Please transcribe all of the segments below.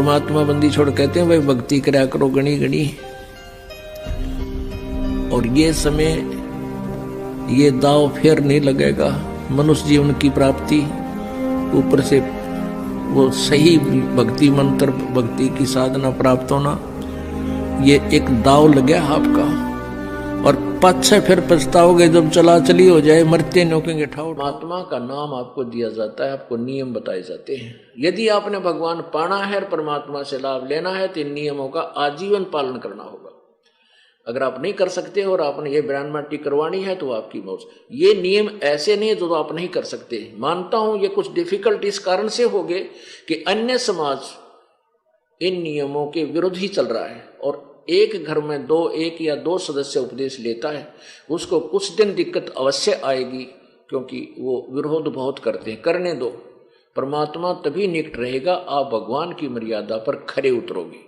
परमात्मा बंदी छोड़ कहते हैं भाई भक्ति करा करो गणी गणी। और ये समय ये दाव फिर नहीं लगेगा। मनुष्य जीवन की प्राप्ति, ऊपर से वो सही भक्ति मंत्र, भक्ति की साधना प्राप्त होना, ये एक दाव लगे आपका। और पाछे फिर पछताओगे जब चला चली हो जाए, मरते नोकेंगे ठाव। परमात्मा का नाम आपको दिया जाता है, आपको नियम बताए जाते हैं। यदि आपने भगवान पाना है और परमात्मा से लाभ लेना है तो इन नियमों का आजीवन पालन करना होगा। अगर आप नहीं कर सकते और आपने ये ब्राह्मणी करवानी है तो आपकी मौज। ये नियम ऐसे नहीं जो आप नहीं कर सकते। मानता हूं ये कुछ डिफिकल्ट इस कारण से हो गए कि अन्य समाज इन नियमों के विरुद्ध ही चल रहा है। और एक घर में एक या दो सदस्य उपदेश लेता है, उसको कुछ दिन दिक्कत अवश्य आएगी, क्योंकि वो विरोध बहुत करते हैं। करने दो, परमात्मा तभी निकट रहेगा आप भगवान की मर्यादा पर खरे उतरोगे।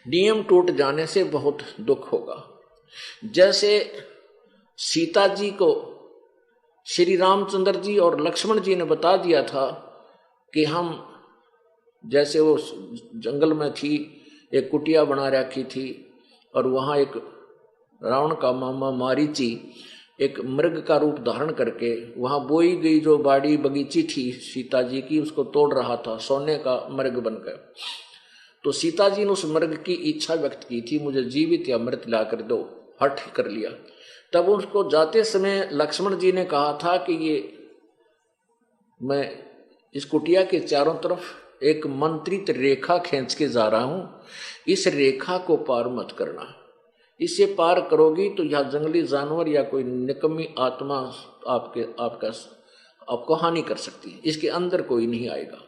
नियम टूट जाने से बहुत दुख होगा। जैसे सीता जी को श्री रामचंद्र जी और लक्ष्मण जी ने बता दिया था कि हम, जैसे वो जंगल में थी, एक कुटिया बना रखी थी और वहां एक रावण का मामा मारीची एक मृग का रूप धारण करके वहां बोई गई जो बाड़ी बगीची थी सीता जी की, उसको तोड़ रहा था, सोने का मृग बनकर। तो सीता जी ने उस मृग की इच्छा व्यक्त की थी, मुझे जीवित या मृत ला कर दो, हठ कर लिया। तब उसको जाते समय लक्ष्मण जी ने कहा था कि ये मैं इस कुटिया के चारों तरफ एक मंत्रित रेखा खींच के जा रहा हूं, इस रेखा को पार मत करना। इसे पार करोगी तो यह जंगली जानवर या कोई निकम्मी आत्मा आपको हानि कर सकती है, इसके अंदर कोई नहीं आएगा।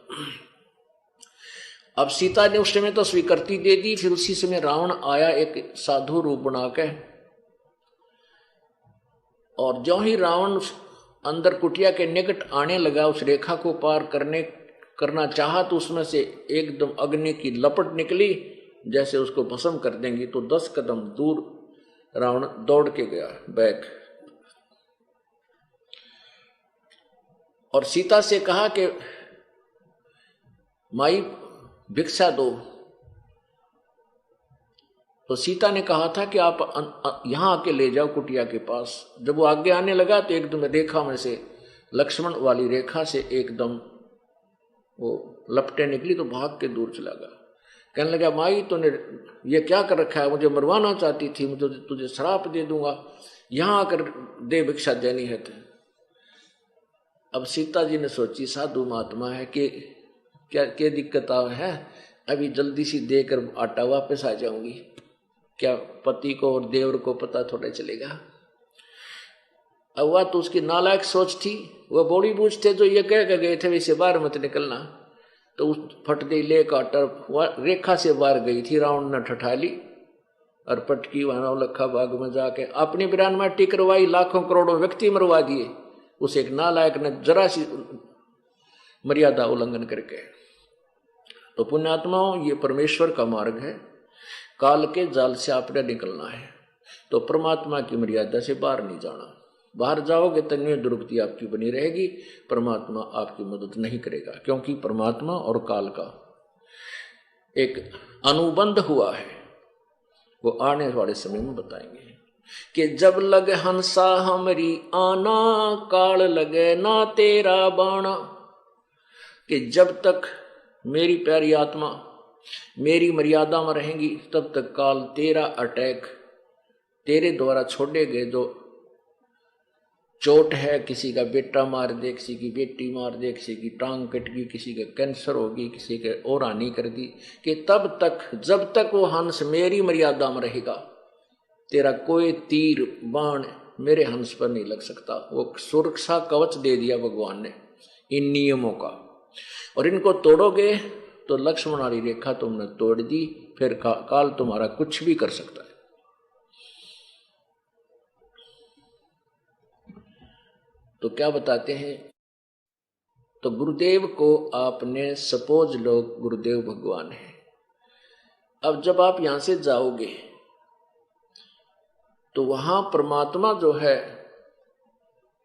अब सीता ने उस समय तो स्वीकृति दे दी। फिर उसी समय रावण आया एक साधु रूप बना के, और जो ही रावण अंदर कुटिया के निकट आने लगा, उस रेखा को पार करना चाहा तो उसमें से एकदम अग्नि की लपट निकली, जैसे उसको भस्म कर देंगी। तो 10 कदम दूर रावण दौड़ के गया बैक, और सीता से कहा कि माई भिक्षा दो। तो सीता ने कहा था कि आप यहां आके ले जाओ कुटिया के पास। जब वो आगे आने लगा तो एकदम रेखा में से, लक्ष्मण वाली रेखा से एकदम वो लपटें निकली, तो भाग के दूर चला गया। कहने लगा माई तूने ये क्या कर रखा है, मुझे मरवाना चाहती थी, मुझे तुझे श्राप दे दूंगा, यहां आकर दे भिक्षा देनी है तो। अब सीता जी ने सोची साधु महात्मा है कि क्या दिक्कत है, अभी जल्दी सी देकर आटा वापस आ जाऊंगी, क्या पति को और देवर को पता थोड़ा चलेगा। अब वह तो उसकी नालायक सोच थी। वह बड़ी बूझ थे जो ये कह गए थे वैसे बाहर मत निकलना, तो उस फट गई ले काटर, रेखा से बाहर गई थी। रावण ने ठठा ली और पटकी वहां लखा बाग में जाके अपनी ब्राह्मणी करवाई, लाखों करोड़ों व्यक्ति मरवा दिए। उस एक नालायक ने जरा सी मर्यादा उल्लंघन करके। तो पुण्यात्माओं, ये परमेश्वर का मार्ग है, काल के जाल से आपने निकलना है। तो परमात्मा की मर्यादा से बाहर नहीं जाना। बाहर जाओगे तन्मय दुर्गति आपकी बनी रहेगी, परमात्मा आपकी मदद नहीं करेगा, क्योंकि परमात्मा और काल का एक अनुबंध हुआ है। वो आने वाले समय में बताएंगे कि जब लगे हंसा हमरी आना, काल लगे ना तेरा बाणा। कि जब तक मेरी प्यारी आत्मा मेरी मर्यादा में रहेंगी तब तक काल तेरा अटैक, तेरे द्वारा छोड़े गए जो चोट है, किसी का बेटा मार दे, किसी की बेटी मार दे, किसी की टांग कट गई, किसी का कैंसर होगी, किसी के और हानि कर दी, कि तब तक जब तक वो हंस मेरी मर्यादा में रहेगा तेरा कोई तीर बाण मेरे हंस पर नहीं लग सकता। वो सुरक्षा कवच दे दिया भगवान ने इन नियमों का। और इनको तोड़ोगे तो लक्ष्मण वाली रेखा तुमने तोड़ दी, फिर काल तुम्हारा कुछ भी कर सकता है। तो क्या बताते हैं, तो गुरुदेव को आपने सपोज लो गुरुदेव भगवान है। अब जब आप यहां से जाओगे तो वहां परमात्मा जो है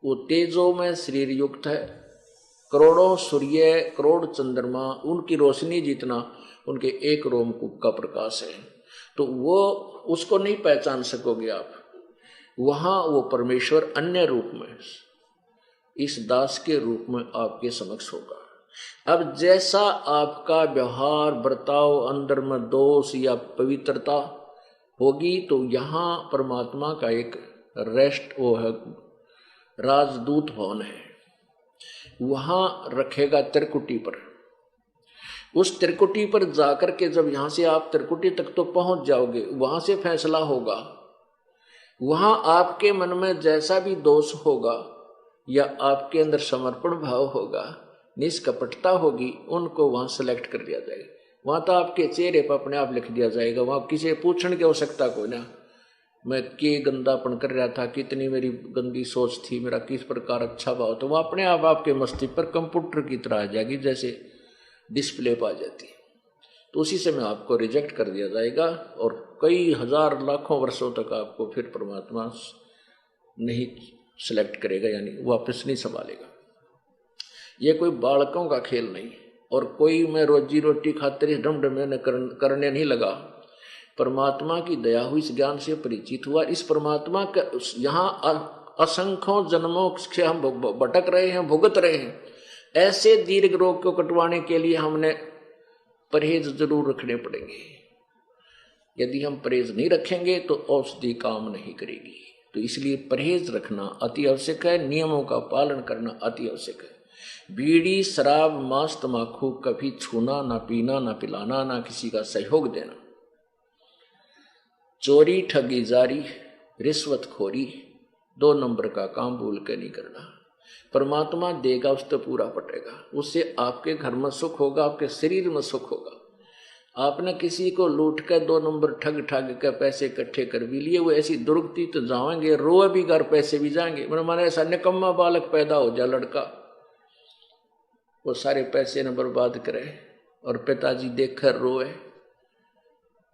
वो तेजो में शरीर युक्त है, करोड़ों सूर्य, करोड़ चंद्रमा, उनकी रोशनी जितना उनके एक रोमकूप का प्रकाश है। तो वो उसको नहीं पहचान सकोगे आप। वहां वो परमेश्वर अन्य रूप में, इस दास के रूप में आपके समक्ष होगा। अब जैसा आपका व्यवहार, बर्ताव, अंदर में दोष या पवित्रता होगी, तो यहां परमात्मा का एक रेस्ट वो है, राजदूत भवन है, वहां रखेगा त्रिकुटी पर। उस त्रिकुटी पर जाकर के जब यहां से आप त्रिकुटी तक तो पहुंच जाओगे, वहां से फैसला होगा। वहां आपके मन में जैसा भी दोष होगा या आपके अंदर समर्पण भाव होगा, निष्कपटता होगी, उनको वहां सेलेक्ट कर दिया जाएगा। वहां तो आपके चेहरे पर अपने आप लिख दिया जाएगा। वहां किसी पूछने की आवश्यकता कोई ना, मैं के गंदापन कर रहा था, कितनी मेरी गंदी सोच थी, मेरा किस प्रकार अच्छा भाव, तो वह अपने आप आपके मस्तिष्क पर कंप्यूटर की तरह आ जाएगी, जैसे डिस्प्ले पर आ जाती है। तो उसी समय आपको रिजेक्ट कर दिया जाएगा और कई हजार लाखों वर्षों तक आपको फिर परमात्मा नहीं सिलेक्ट करेगा, यानी वापस नहीं संभालेगा। ये कोई बालकों का खेल नहीं, और कोई मैं रोजी रोटी खातिर ढमढमे करने नहीं लगा। परमात्मा की दया हुई, इस ज्ञान से परिचित हुआ। इस परमात्मा का यहाँ असंख्यों जन्मों से हम भटक रहे हैं, भुगत रहे हैं। ऐसे दीर्घ रोग को कटवाने के लिए हमने परहेज जरूर रखने पड़ेंगे। यदि हम परहेज नहीं रखेंगे तो औषधि काम नहीं करेगी। तो इसलिए परहेज रखना अति आवश्यक है, नियमों का पालन करना अति आवश्यक है। बीड़ी, शराब, मांस, तंबाकू कभी छूना, ना पीना, ना पिलाना, ना किसी का सहयोग देना। चोरी, ठगी, जारी, रिश्वतखोरी, 2 नंबर का काम भूल के नहीं करना। परमात्मा देगा, उस तो पूरा पटेगा। उससे आपके घर में सुख होगा, आपके शरीर में सुख होगा। आपने किसी को लूट कर 2 नंबर ठग के पैसे इकट्ठे कर भी लिए, वो ऐसी दुर्गति तो जाएंगे, रोए भी घर, पैसे भी जाएंगे। मैंने ऐसा निकम्मा बालक पैदा हो जा लड़का, वो सारे पैसे न बर्बाद करे और पिताजी देख कर रोए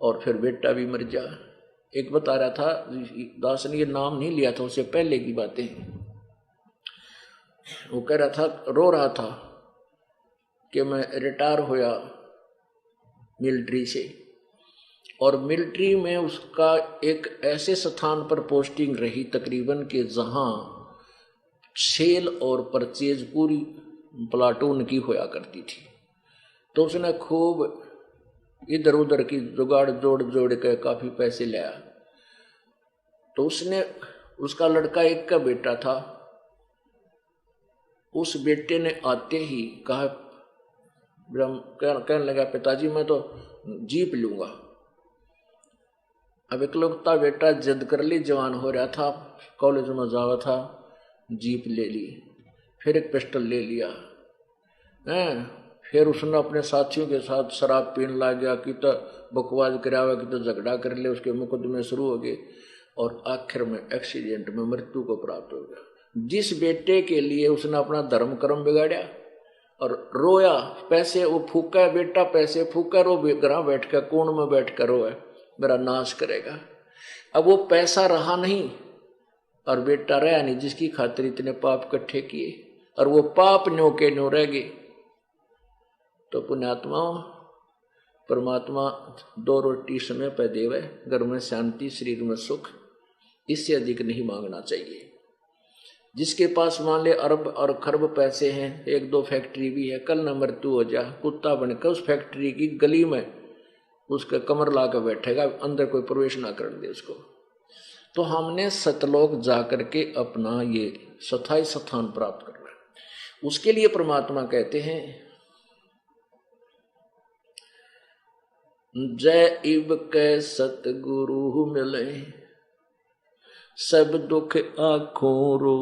और फिर बेटा भी मर जा। एक बता रहा था दास ने, ये नाम नहीं लिया था, उससे पहले की बातें। वो कह रहा था, रो रहा था कि मैं रिटायर होया मिलिट्री से, और मिलिट्री में उसका एक ऐसे स्थान पर पोस्टिंग रही तकरीबन कि जहां सेल और परचेज पूरी प्लाटून की होया करती थी। तो उसने खूब इधर उधर की जुगाड़ जोड़ के काफी पैसे लाया। तो उसने, उसका लड़का एक का बेटा था, उस बेटे ने आते ही कहा, कहने लगा पिताजी मैं तो जीप लूंगा। अब इकलौता बेटा जिद कर ली, जवान हो रहा था, कॉलेज में जावा था, जीप ले ली, फिर एक पिस्टल ले लिया है। फिर उसने अपने साथियों के साथ शराब पीने लग गया, कि तो बकवास करावा, कि तो झगड़ा कर ले, उसके मुकदमे शुरू हो गए और आखिर में एक्सीडेंट में मृत्यु को प्राप्त हो गया। जिस बेटे के लिए उसने अपना धर्म कर्म बिगाड़ा और रोया, पैसे वो फूका, बेटा पैसे फूका, रो घर बैठ कर कोण में बैठ कर रोए, मेरा नाश करेगा। अब वो पैसा रहा नहीं और बेटा रहा नहीं, जिसकी खातिर इतने पाप इकट्ठे किए, और वो पाप न्यो के न्यो रह गए। तो पुण्यात्मा, परमात्मा 2 रोटी समय पर देवे, घर में शांति, शरीर में सुख, इससे अधिक नहीं मांगना चाहिए। जिसके पास मान ले अरब और खरब पैसे हैं, 1-2 फैक्ट्री भी है, कल न मृत्यु हो जा, कुत्ता बनकर उस फैक्ट्री की गली में उसका कमर ला कर बैठेगा, अंदर कोई प्रवेश ना कर दे उसको। तो हमने सतलोक जाकर के अपना ये स्थायी स्थान प्राप्त करना है। उसके लिए परमात्मा कहते हैं, जय इब कै सतगुरु मिले, सब दुख आँखों रो,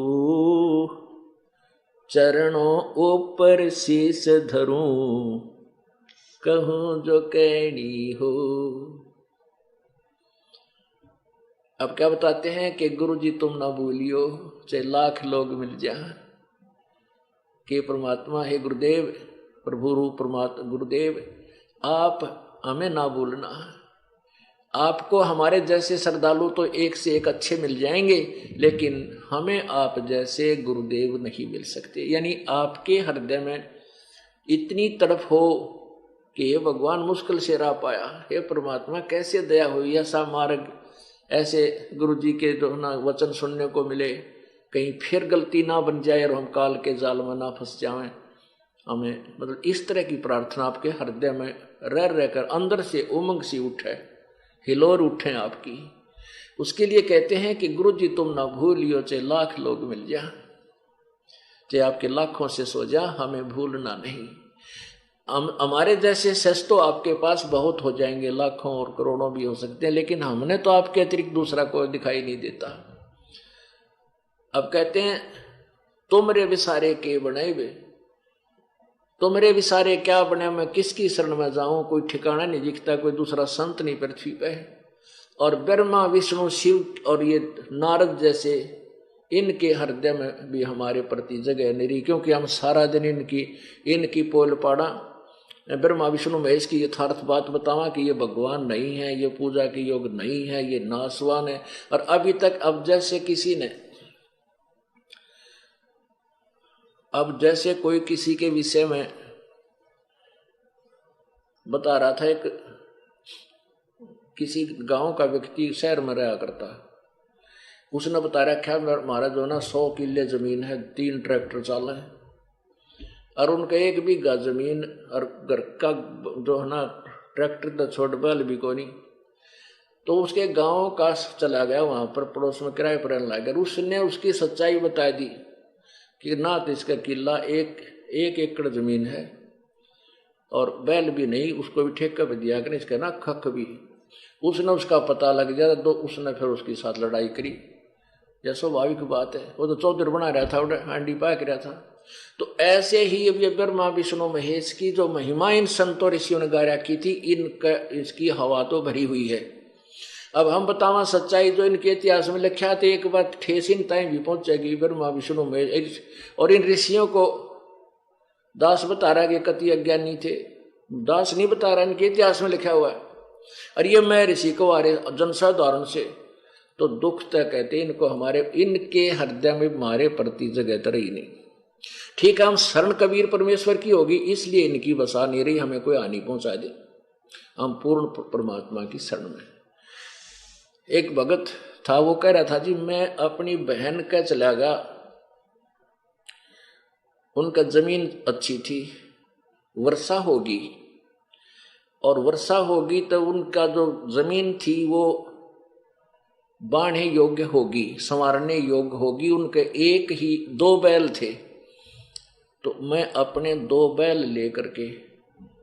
चरणों ऊपर शीस धरूं, कहूं जो कहनी हो। अब क्या बताते हैं कि गुरु जी तुम ना भूलियो, चाहे लाख लोग मिल जाए, कि परमात्मा है गुरुदेव, प्रभु रूप परमात्मा गुरुदेव, आप हमें ना भूलना। आपको हमारे जैसे श्रद्धालु तो एक से एक अच्छे मिल जाएंगे, लेकिन हमें आप जैसे गुरुदेव नहीं मिल सकते। यानी आपके हृदय में इतनी तड़प हो कि ये भगवान मुश्किल से रह पाया, हे परमात्मा कैसे दया हुई, ऐसा मार्ग ऐसे गुरु जी के जो ना वचन सुनने को मिले, कहीं फिर गलती ना बन जाए और हम काल के जाल में ना फंस जाएं। हमें मतलब इस तरह की प्रार्थना आपके हृदय में रह रहकर अंदर से उमंग सी उठे, हिलोर उठे आपकी। उसके लिए कहते हैं कि गुरु जी तुम ना भूलियो, चाहे लाख लोग मिल जा, चाहे आपके लाखों से सो जा, हमें भूलना नहीं। हमारे जैसे सच तो आपके पास बहुत हो जाएंगे, लाखों और करोड़ों भी हो सकते हैं, लेकिन हमने तो आपके अतिरिक्त दूसरा कोई दिखाई नहीं देता। अब कहते हैं तुमरे विसारे के बने वे, तुमरे विसारे क्या बने, मैं किसकी शरण में जाऊं, कोई ठिकाना नहीं दिखता, कोई दूसरा संत नहीं पृथ्वी पे। और ब्रह्मा विष्णु शिव और ये नारद जैसे इनके हृदय में भी हमारे प्रति जगह नहीं रही, क्योंकि हम सारा दिन इनकी पोल पाड़ा ब्रह्मा विष्णु महेश की यथार्थ बात बतावा कि ये भगवान नहीं है, ये पूजा के योग नहीं है, ये नासवान है। और अभी तक अब जैसे कोई किसी के विषय में बता रहा था, एक किसी गांव का व्यक्ति शहर में रहा करता, उसने बता रखा हमारा जो ना 100 किले जमीन है, 3 ट्रैक्टर चाल है, और उनका 1 बीघा जमीन और घर का जो है ना ट्रैक्टर तो छोड़ बैल भी को नहीं। तो उसके गांव का चला गया, वहां पर पड़ोस में किराए पर रहने लगा। उसने उसकी सच्चाई बता दी कि ना तो इसका किला 1 एकड़ जमीन है और बैल भी नहीं, उसको भी ठेका पे दिया कि इसका ना खख भी। उसने उसका पता लग गया तो उसने फिर उसके साथ लड़ाई करी। यह स्वाभाविक बात है, वो तो चौधरी बना रहा था, हांडी पाक रहा था। तो ऐसे ही अब ये ब्रह्मा विष्णु महेश की जो महिमा इन संतों ऋषियों ने गाया की थी, इसकी हवा तो भरी हुई है। अब हम बतावा सच्चाई जो इनके इतिहास में लिखा थे, एक बार ठेस इन टाइम भी पहुंचेगी ब्रह्मा विष्णु महेश। और इन ऋषियों को दास बता रहा है कि कति अज्ञानी थे, दास नहीं बता रहा, इनके इतिहास में लिखा हुआ है। और ये मैं ऋषि को आ रहे जनसाधारण से तो दुख तक कहते इनको, हमारे इनके हृदय में हमारे प्रति जगह तो रही नहीं। ठीक है, हम शरण कबीर परमेश्वर की होगी, इसलिए इनकी बसा नहीं रही, हमें कोई हानि पहुंचा दे, हम पूर्ण परमात्मा की शरण में। एक भगत था, वो कह रहा था जी मैं अपनी बहन का चला गया, उनका जमीन अच्छी थी, वर्षा होगी और वर्षा होगी तो उनका जो जमीन थी वो बाढ़े योग्य होगी, संवारने योग्य होगी। उनके 2 बैल थे, तो मैं अपने 2 बैल लेकर के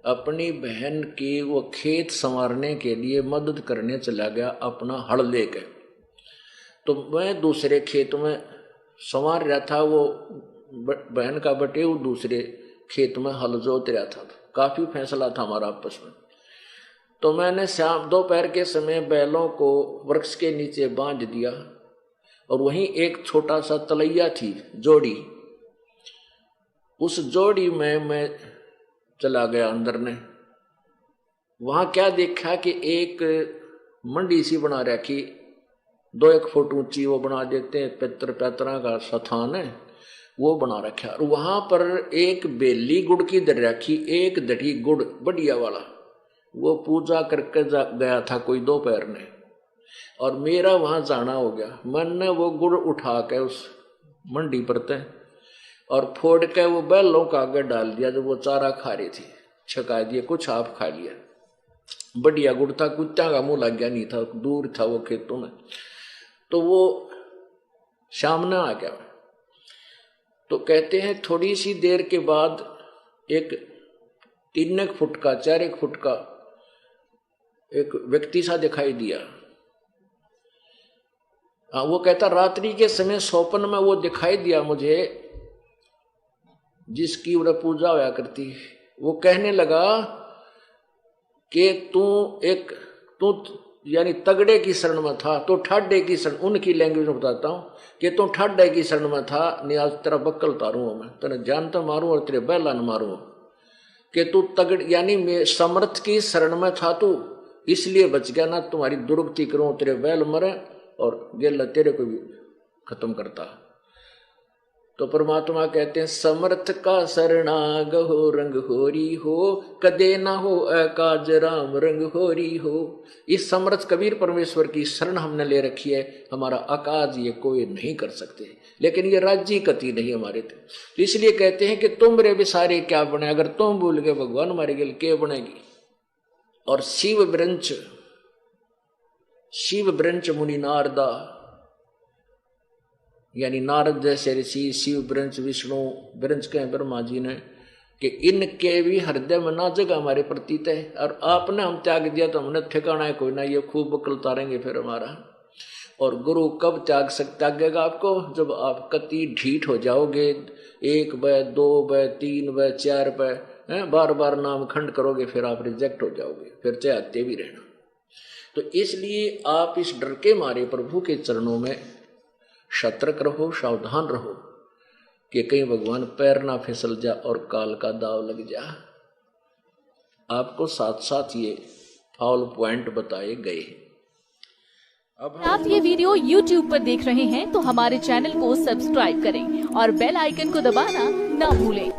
अपनी बहन के वो खेत संवारने के लिए मदद करने चला गया अपना हल लेकर। तो मैं दूसरे खेत में संवार रहा था, वो बहन का बटेऊ दूसरे खेत में हल जोत रहा था। काफी फैसला था हमारा आपस में। तो मैंने शाम दोपहर के समय बैलों को वृक्ष के नीचे बांध दिया और वहीं एक छोटा सा तलैया थी जोड़ी, उस जोड़ी में मैं चला गया अंदर ने। वहां क्या देखा कि एक मंडी सी बना रखी, 2-1 फुट ऊंची, वो बना देते हैं पैतरा का स्थान है, वो बना रखा। और वहां पर एक बेली गुड़ की दर रखी, एक दठी गुड़ बढ़िया वाला, वो पूजा करके गया था कोई दोपहर ने, और मेरा वहां जाना हो गया। मैंने वो गुड़ उठा के उस मंडी पर तय और फोड़ के वो बैलों का आगे डाल दिया, जो वो चारा खा रही थी, छका दिए, कुछ आप खा लिया। बढ़िया गुड़ था, कुत्ता का मुंह लग गया नहीं था, दूर था वो खेतों में। तो वो सामने आ गया। तो कहते हैं थोड़ी सी देर के बाद एक 3 फुट का 4 फुट का एक व्यक्ति सा दिखाई दिया। वो कहता रात्रि के समय स्वप्न में वो दिखाई दिया मुझे, जिसकी उन्हें पूजा होया करती। वो कहने लगा कि तू यानी तगड़े की शरण में था, तो ठाडे की शरण, उनकी लैंग्वेज में बताता हूं कि तू ठाडे की शरण में था, नहीं आज तेरा बक्कल तारूंगा मैं, तेरे जान तो मारूं और तेरे बैला न मारूंगा। कि तू तगड़ यानी मैं समर्थ की शरण में था तू, इसलिए बच गया ना, तुम्हारी दुर्गति करूं तेरे बैल मरे और गेला तेरे को भी खत्म करता। तो परमात्मा कहते हैं समर्थ का शरणाग हो रंग होरी हो, कदे ना हो अकाज राम रंग होरी हो। इस समर्थ कबीर परमेश्वर की शरण हमने ले रखी है, हमारा अकाज ये कोई नहीं कर सकते, लेकिन ये राज्य कति नहीं हमारे थे। तो इसलिए कहते हैं कि तुम मेरे बिसारे क्या बने, अगर तुम भूल गए भगवान हमारे गिल के बनेगी। और शिव ब्रंच मुनि नारदा, यानी नारद जैसे ऋषि, शिव ब्रंच विष्णु ब्रंच कहे ब्रह्मा जी ने, कि इनके भी हृदय में ना जगह हमारे प्रति है, और आपने हम त्याग दिया तो हमने ठिकाना है कोई ना, ये खूब बकल उतारेंगे फिर हमारा। और गुरु कब त्यागेगा आपको, जब आप कति ढीठ हो जाओगे, 1 बाय 2 बाय 3 बाय 4 बाय बार बार नाम खंड करोगे, फिर आप रिजेक्ट हो जाओगे, फिर चाहते भी रहना। तो इसलिए आप इस डर के मारे प्रभु के चरणों में सतर्क रहो, सावधान रहो कि कहीं भगवान पैर ना फिसल जा और काल का दाव लग जा। आपको साथ साथ ये फाउल पॉइंट बताए गए। अब आप ये वीडियो YouTube पर देख रहे हैं तो हमारे चैनल को सब्सक्राइब करें और बेल आइकन को दबाना ना भूलें।